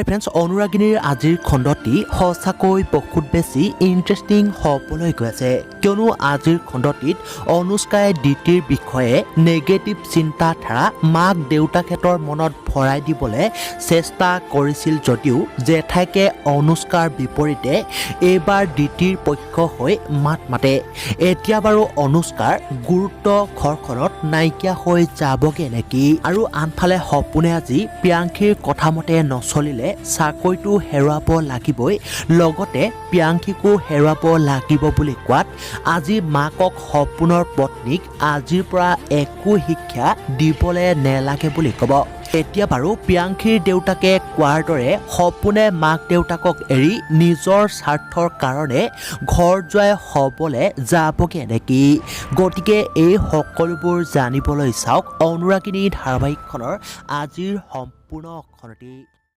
হাই friends, অনুৰাগিনীৰ আজিৰ খণ্ডটি সঁচাকৈ বহুত বেছি ইণ্টাৰেষ্টিং হ'বলৈ গৈ আছে, কিয়নো আজিৰ খণ্ডটিত অনুষ্কাই ডিটিৰ বিষয়ে নেগেটিভ চিন্তাধাৰা মাক দেউতাকহঁতৰ মনত ভৰাই দিবলৈ চেষ্টা কৰিছিল যদিও জেঠাইকে অনুষ্কাৰ বিপৰীতে এইবাৰ ডিটিৰ পক্ষ হৈ মাত মাতে। এতিয়া বাৰু অনুষ্কাৰ গুৰুত্ব ঘৰখনত নাইকিয়া হৈ যাবগে নেকি? আৰু আনফালে সপোনে আজি প্ৰিয়াংশীৰ কথা মতে নচলিলে চাকৰিটো হেৰুৱাব লাগিবই, লগতে প্ৰিয়াংশীকো হেৰুৱাব লাগিব বুলি কোৱাত আজি মাকক সপোনৰ পত্নীক আজিৰ পৰা একো শিক্ষা দিবলৈ নেলাগে বুলি ক'ব। এতিয়া বাৰু প্ৰিয়াংশীৰ দেউতাকে কোৱাৰ দৰে সপোনে মাক দেউতাকক এৰি নিজৰ স্বাৰ্থৰ কাৰণে ঘৰ জোৱাই হ'বলৈ যাবগে নেকি? গতিকে এই সকলোবোৰ জানিবলৈ চাওক অনুৰাগিনী ধাৰাবাহিকখনৰ আজিৰ সম্পূৰ্ণ খণ্ডটি।